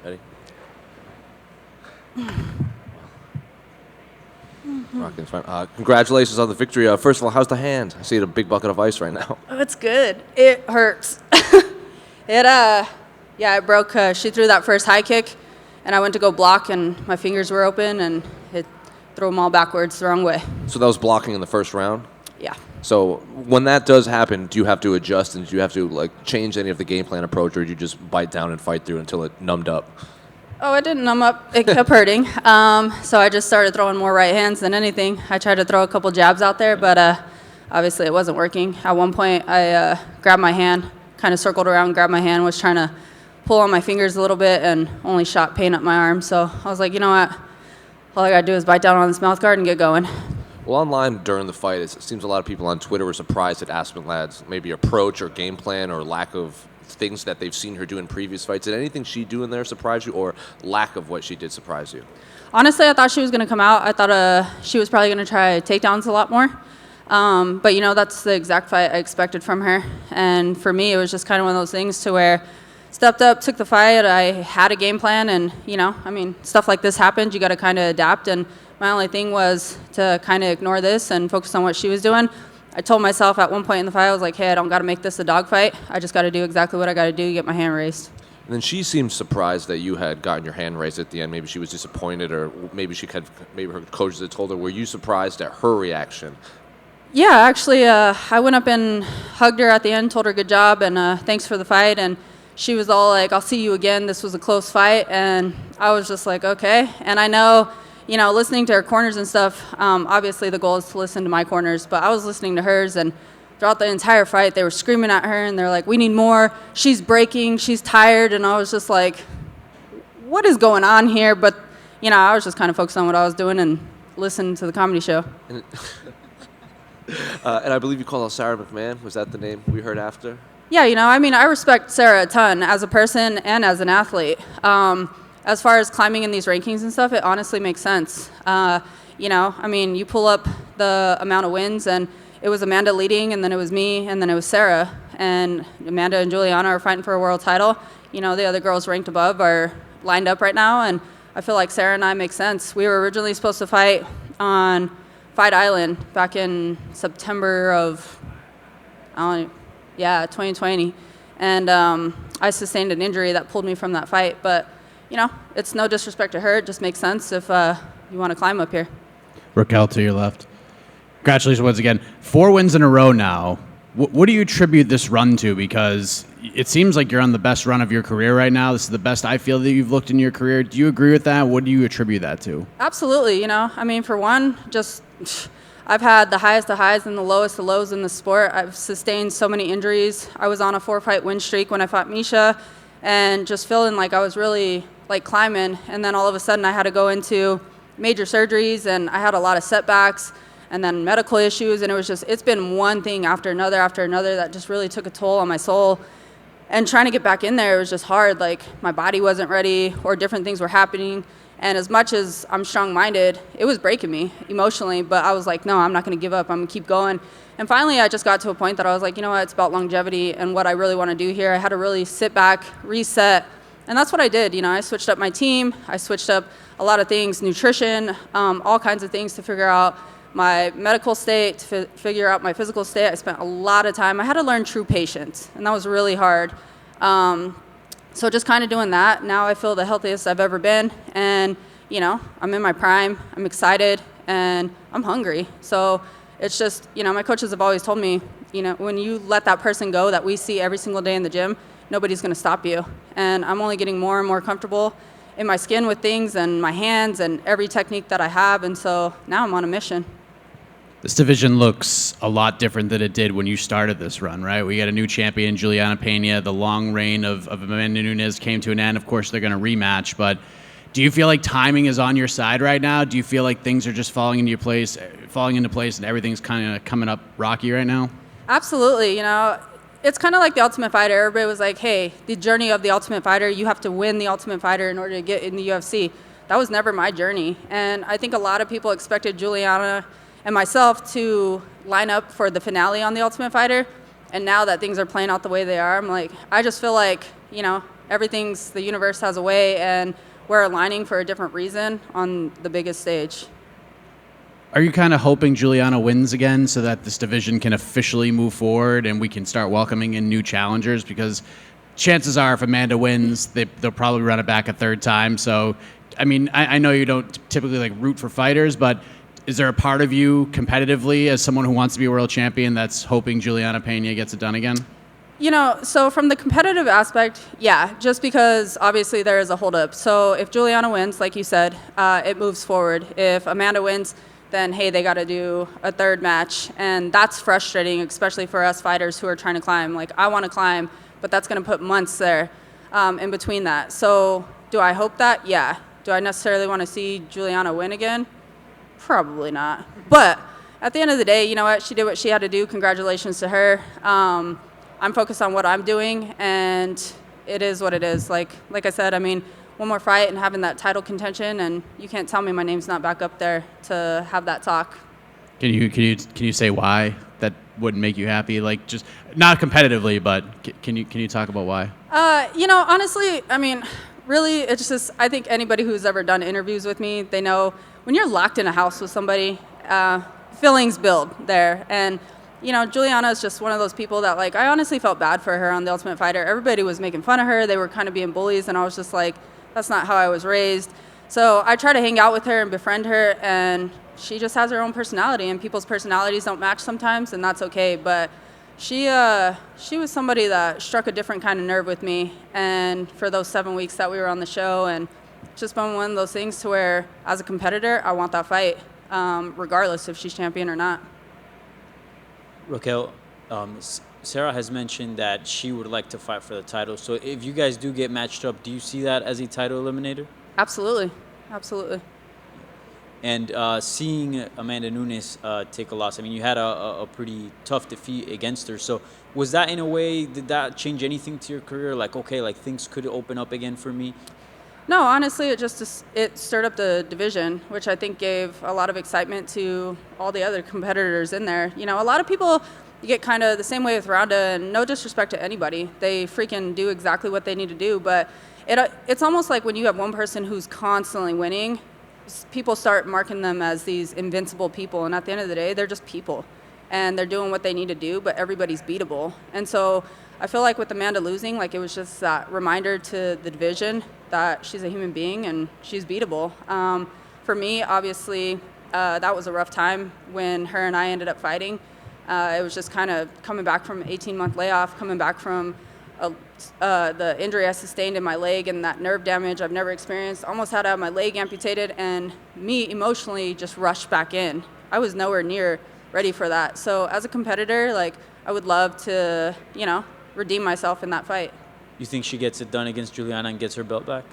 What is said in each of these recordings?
Ready? Rocking fine. Congratulations on the victory. First of all, how's the hand? I see a big bucket of ice right now. Oh, it's good. It hurts. It broke. She threw that first high kick, and I went to go block, and my fingers were open, and it threw them all backwards the wrong way. So that was blocking in the first round? Yeah. So when that does happen, do you have to adjust and do you have to change any of the game plan approach, or do you just bite down and fight through until it numbed up? Oh, it didn't numb up. It kept hurting. So I just started throwing more right hands than anything. I tried to throw a couple jabs out there, but obviously it wasn't working. At one point, I grabbed my hand, kind of circled around, grabbed my hand, was trying to pull on my fingers a little bit, and only shot pain up my arm. So I was like, you know what? All I got to do is bite down on this mouth guard and get going. Well, online during the fight, it seems a lot of people on Twitter were surprised at Aspen Ladd's maybe approach or game plan or lack of things that they've seen her do in previous fights. Did anything she do in there surprise you, or lack of what she did surprise you? Honestly, I thought she was going to come out. I thought she was probably going to try takedowns a lot more. But, that's the exact fight I expected from her. And for me, it was just kind of one of those things to where stepped up, took the fight. I had a game plan, and, stuff like this happened. You got to kind of adapt. And my only thing was to kind of ignore this and focus on what she was doing. I told myself at one point in the fight, I was like, hey, I don't got to make this a dogfight. I just got to do exactly what I got to do to get my hand raised. And then she seemed surprised that you had gotten your hand raised at the end. Maybe she was disappointed, or maybe her coaches had told her. Were you surprised at her reaction? Yeah, actually, I went up and hugged her at the end, told her good job, and thanks for the fight. And she was all like, I'll see you again. This was a close fight. And I was just like, okay. And I know, listening to her corners and stuff, obviously the goal is to listen to my corners, but I was listening to hers, and throughout the entire fight, they were screaming at her, and they're like, we need more. She's breaking. She's tired. And I was just like, what is going on here? But, I was just kind of focused on what I was doing and listening to the comedy show. And I believe you called out Sarah McMahon. Was that the name we heard after? Yeah, I respect Sarah a ton as a person and as an athlete. As far as climbing in these rankings and stuff, it honestly makes sense. You pull up the amount of wins, and it was Amanda leading, and then it was me, and then it was Sarah. And Amanda and Juliana are fighting for a world title. The other girls ranked above are lined up right now, and I feel like Sarah and I make sense. We were originally supposed to fight on Fight Island back in September of 2020. And I sustained an injury that pulled me from that fight. But, it's no disrespect to her. It just makes sense if you want to climb up here. Raquel, to your left. Congratulations once again. 4 wins in a row now. What do you attribute this run to? Because it seems like you're on the best run of your career right now. This is the best I feel that you've looked in your career. Do you agree with that? What do you attribute that to? Absolutely. For one, just I've had the highest of highs and the lowest of lows in the sport. I've sustained so many injuries. I was on a 4-fight win streak when I fought Misha, and just feeling like I was really climbing. And then all of a sudden I had to go into major surgeries, and I had a lot of setbacks and then medical issues. And it's been one thing after another that just really took a toll on my soul. And trying to get back in there, it was just hard. My body wasn't ready, or different things were happening. And as much as I'm strong-minded, it was breaking me emotionally. But I was like, no, I'm not going to give up. I'm going to keep going. And finally, I just got to a point that I was like, you know what? It's about longevity and what I really want to do here. I had to really sit back, reset. And that's what I did. I switched up my team. I switched up a lot of things, nutrition, all kinds of things to figure out my medical state, to figure out my physical state. I spent a lot of time. I had to learn true patience, and that was really hard. So just kind of doing that. Now I feel the healthiest I've ever been, and I'm in my prime. I'm excited, and I'm hungry. So it's just, my coaches have always told me, when you let that person go that we see every single day in the gym, nobody's going to stop you. And I'm only getting more and more comfortable in my skin with things and my hands and every technique that I have. And so now I'm on a mission. This division looks a lot different than it did when you started this run, right? We got a new champion, Juliana Pena. The long reign of Amanda Nunes came to an end. Of course, they're going to rematch. But do you feel like timing is on your side right now? Do you feel like things are just falling into place, and everything's kind of coming up rocky right now? Absolutely. It's kind of like the Ultimate Fighter. Everybody was like, hey, the journey of the Ultimate Fighter, you have to win the Ultimate Fighter in order to get in the UFC. That was never my journey. And I think a lot of people expected Juliana and myself to line up for the finale on the Ultimate Fighter. And now that things are playing out the way they are, I'm like, I just feel like, the universe has a way, and we're aligning for a different reason on the biggest stage. Are you kind of hoping Juliana wins again so that this division can officially move forward and we can start welcoming in new challengers? Because chances are if Amanda wins, they'll probably run it back a third time. So, I mean, I know you don't typically like root for fighters, but is there a part of you competitively as someone who wants to be a world champion that's hoping Juliana Pena gets it done again? You know, so from the competitive aspect, yeah, just because obviously there is a holdup. So if Juliana wins, like you said, it moves forward. If Amanda wins, then hey, they got to do a third match, and that's frustrating, especially for us fighters who are trying to climb. Like, I want to climb, but that's going to put months there in between that. So do I hope that? Yeah. Do I necessarily want to see Juliana win again? Probably not. But at the end of the day, you know what? She did what she had to do. Congratulations to her. I'm focused on what I'm doing, and it is what it is. Like I said, I mean, one more fight and having that title contention, and you can't tell me my name's not back up there to have that talk. Can you say why that wouldn't make you happy? Like, just not competitively, but can you talk about why? You know, honestly, I mean, really, it's just, I think anybody who's ever done interviews with me, they know when you're locked in a house with somebody, feelings build there. And, you know, Juliana is just one of those people that, like, I honestly felt bad for her on The Ultimate Fighter. Everybody was making fun of her. They were kind of being bullies, and I was just like, that's not how I was raised. So I try to hang out with her and befriend her, and she just has her own personality, and people's personalities don't match sometimes, and that's okay. But she was somebody that struck a different kind of nerve with me, and for those 7 weeks that we were on the show, and it's just been one of those things to where, as a competitor, I want that fight, regardless if she's champion or not. Raquel, Sarah has mentioned that she would like to fight for the title. So if you guys do get matched up, do you see that as a title eliminator? Absolutely. Absolutely. And seeing Amanda Nunes take a loss, I mean, you had a pretty tough defeat against her. So was that, in a way, did that change anything to your career? Like, okay, like things could open up again for me? No, honestly, it stirred up the division, which I think gave a lot of excitement to all the other competitors in there. You know, a lot of people get kind of the same way with Ronda, and no disrespect to anybody. They freaking do exactly what they need to do, but it's almost like when you have one person who's constantly winning, people start marking them as these invincible people, and at the end of the day, they're just people, and they're doing what they need to do, but everybody's beatable. And so I feel like with Amanda losing, like, it was just that reminder to the division that she's a human being and she's beatable. For me, obviously, that was a rough time when her and I ended up fighting. It was just kind of coming back from an 18-month layoff, coming back from the injury I sustained in my leg and that nerve damage I've never experienced. Almost had to have my leg amputated, and me emotionally just rushed back in. I was nowhere near ready for that. So as a competitor, like, I would love to, you know, redeem myself in that fight. You think she gets it done against Juliana and gets her belt back?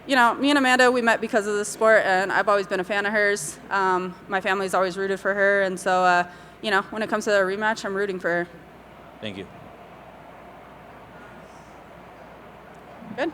You know, me and Amanda, we met because of the sport, and I've always been a fan of hers. My family's always rooted for her, and so, you know, when it comes to a rematch, I'm rooting for her. Thank you. Good.